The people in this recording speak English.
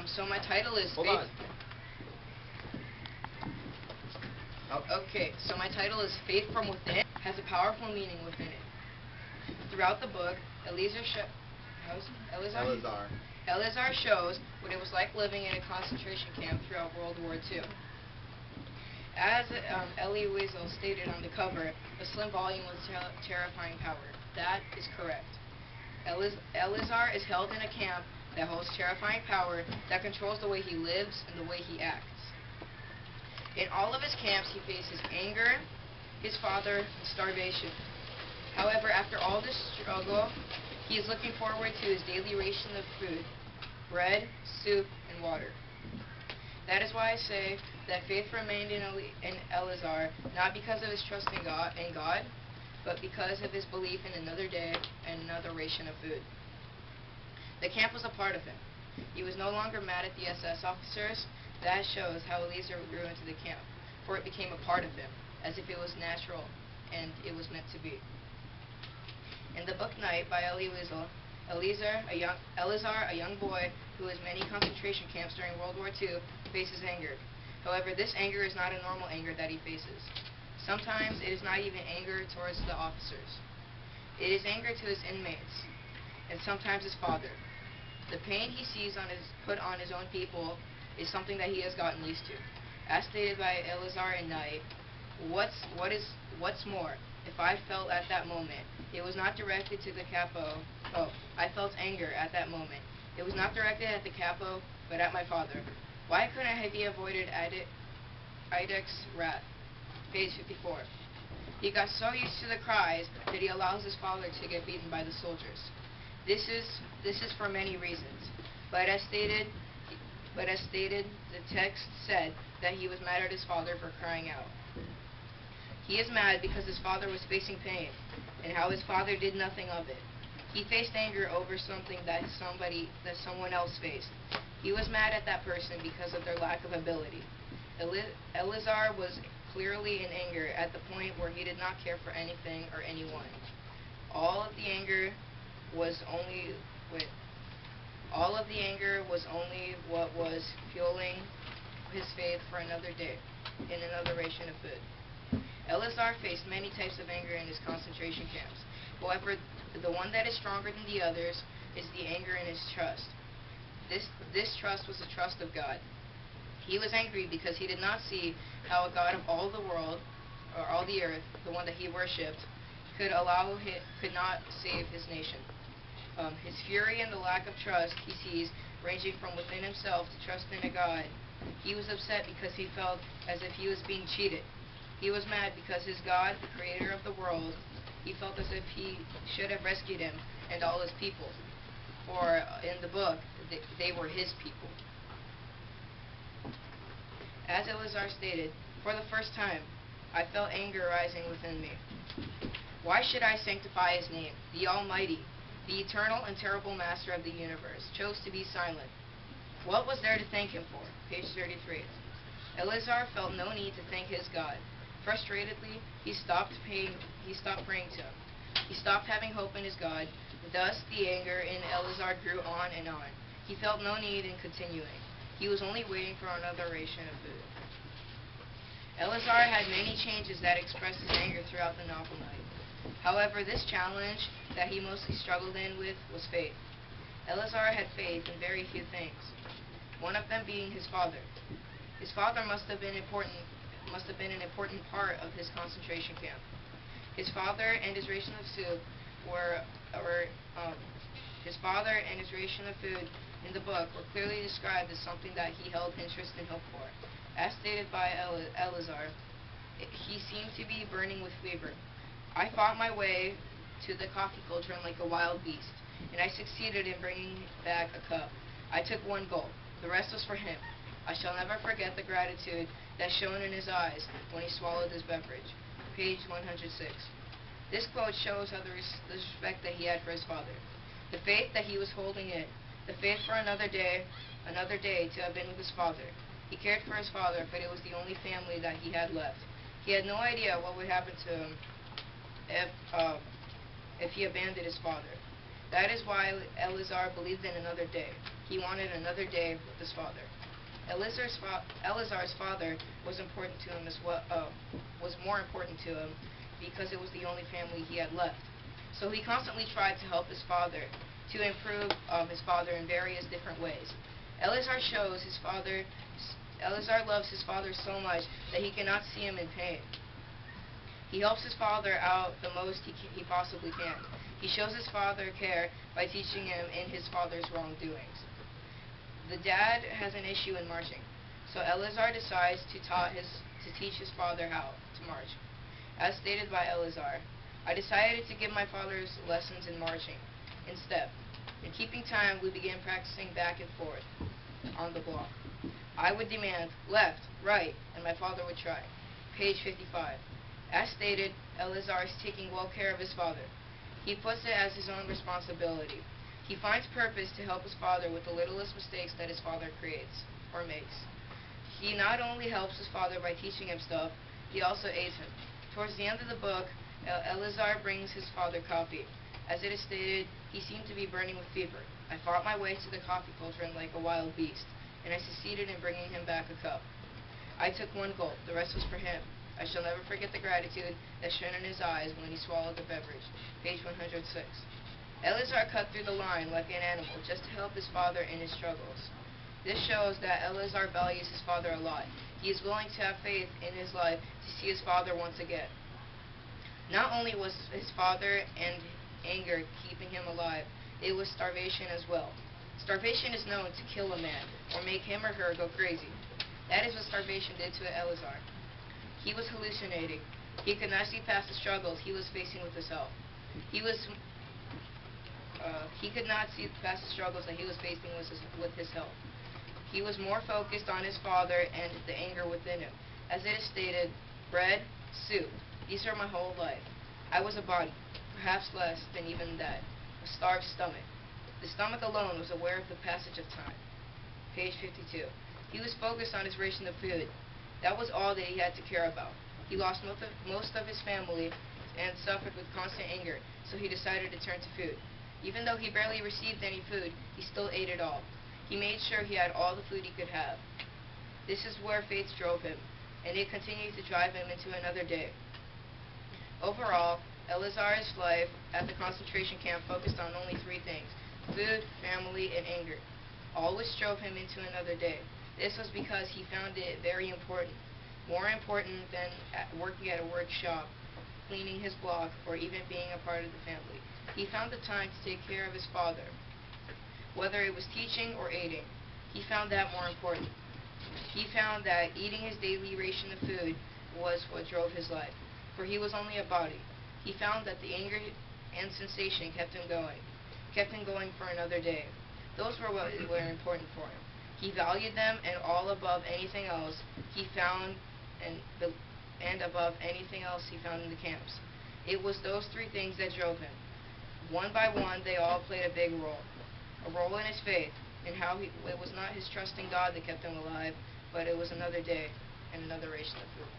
So my title is Hold Faith. on. Okay, so my title is Faith from Within. Has a powerful meaning within it. Throughout the book, Eleazar shows what it was like living in a concentration camp throughout World War II. As Elie Wiesel stated on the cover, a slim volume with terrifying power. That is correct. Eleazar is held in a camp that holds terrifying power that controls the way he lives and the way he acts. In all of his camps, he faces anger, his father, and starvation. However, after all this struggle, he is looking forward to his daily ration of food, bread, soup, and water. That is why I say that faith remained in Eleazar, not because of his trust in God, but because of his belief in another day and another ration of food. The camp was a part of him. He was no longer mad at the SS officers. That shows how Eleazar grew into the camp, for it became a part of him, as if it was natural and it was meant to be. In the book Night by Elie Wiesel, Eleazar, a young boy who was in many concentration camps during World War II, faces anger. However, this anger is not a normal anger that he faces. Sometimes it is not even anger towards the officers. It is anger to his inmates, and sometimes his father. The pain he sees put on his own people is something that he has gotten used to. As stated by Eleazar in Night, what's more, if I felt at that moment, it was not directed to the capo. Oh, I felt anger at that moment. It was not directed at the capo, but at my father. Why couldn't I be avoided Idek's wrath? Page 54. He got so used to the cries that he allows his father to get beaten by the soldiers. This is for many reasons, but as stated, the text said that he was mad at his father for crying out. He is mad because his father was facing pain, and how his father did nothing of it. He faced anger over something that someone else faced. He was mad at that person because of their lack of ability. Eleazar was clearly in anger at the point where he did not care for anything or anyone. All of the anger was only what was fueling his faith for another day, in another ration of food. Eleazar faced many types of anger in his concentration camps. However, the one that is stronger than the others is the anger in his trust. This trust was the trust of God. He was angry because he did not see how a God of all the world, or all the earth, the one that he worshipped, could not save his nation. His fury and the lack of trust he sees ranging from within himself to trust in a God. He was upset because he felt as if he was being cheated. He was mad because his God, the creator of the world, he felt as if he should have rescued him and all his people. For in the book, they were his people. As Eleazar stated, for the first time, I felt anger rising within me. Why should I sanctify his name? The Almighty, the eternal and terrible master of the universe, chose to be silent. What was there to thank him for? Page 33. Eleazar felt no need to thank his God. Frustratedly, he stopped praying to him. He stopped having hope in his God. Thus, the anger in Eleazar grew on and on. He felt no need in continuing. He was only waiting for another ration of food. Eleazar had many changes that expressed his anger throughout the novel Night. However, this challenge that he mostly struggled with was faith. Eleazar had faith in very few things, one of them being his father. His father must have been an important part of his concentration camp. His father and his ration of soup his father and his ration of food in the book were clearly described as something that he held interest and hope for. As stated by Eleazar, he seemed to be burning with fever. I fought my way to the coffee cauldron like a wild beast, and I succeeded in bringing back a cup. I took one gulp. The rest was for him. I shall never forget the gratitude that shone in his eyes when he swallowed his beverage. Page 106. This quote shows how the respect that he had for his father, the faith that he was holding in, the faith for another day to have been with his father. He cared for his father, but it was the only family that he had left. He had no idea what would happen to him if he abandoned his father. That is why Eleazar believed in another day. He wanted another day with his father. Eleazar's father was important to him as well. Was more important to him because it was the only family he had left. So he constantly tried to help his father, to improve his father in various different ways. Eleazar loves his father so much that he cannot see him in pain. He helps his father out the most he possibly can. He shows his father care by teaching him in his father's wrongdoings. The dad has an issue in marching, so Eleazar decides to teach his father how to march. As stated by Eleazar, I decided to give my father's lessons in marching instead. In keeping time, we began practicing back and forth on the block. I would demand left, right, and my father would try. Page 55. As stated, Eleazar is taking well care of his father. He puts it as his own responsibility. He finds purpose to help his father with the littlest mistakes that his father creates or makes. He not only helps his father by teaching him stuff, he also aids him. Towards the end of the book, Eleazar brings his father coffee. As it is stated, he seemed to be burning with fever. I fought my way to the coffee cauldron like a wild beast, and I succeeded in bringing him back a cup. I took one gulp, the rest was for him. I shall never forget the gratitude that shone in his eyes when he swallowed the beverage. Page 106. Eleazar cut through the line like an animal just to help his father in his struggles. This shows that Eleazar values his father a lot. He is willing to have faith in his life to see his father once again. Not only was his father and anger keeping him alive, it was starvation as well. Starvation is known to kill a man or make him or her go crazy. That is what starvation did to Eleazar. He was hallucinating. He could not see past the struggles he was facing with his health. He could not see past the struggles that he was facing with his health. He was more focused on his father and the anger within him. As it is stated, bread, soup, these are my whole life. I was a body, perhaps less than even that, a starved stomach. The stomach alone was aware of the passage of time. Page 52. He was focused on his ration of food. That was all that he had to care about. He lost most of his family and suffered with constant anger, so he decided to turn to food. Even though he barely received any food, he still ate it all. He made sure he had all the food he could have. This is where faith drove him, and it continued to drive him into another day. Overall, Eleazar's life at the concentration camp focused on only three things: food, family, and anger, all which drove him into another day. This was because he found it very important, more important than working at a workshop, cleaning his block, or even being a part of the family. He found the time to take care of his father, whether it was teaching or aiding. He found that more important. He found that eating his daily ration of food was what drove his life, for he was only a body. He found that the anger and sensation kept him going for another day. Those were what were important for him. He valued them, and all above anything else he found, and above anything else he found in the camps. It was those three things that drove him. One by one, they all played a big role. A role in his faith, in how it was not his trusting God that kept him alive, but it was another day and another ration of food.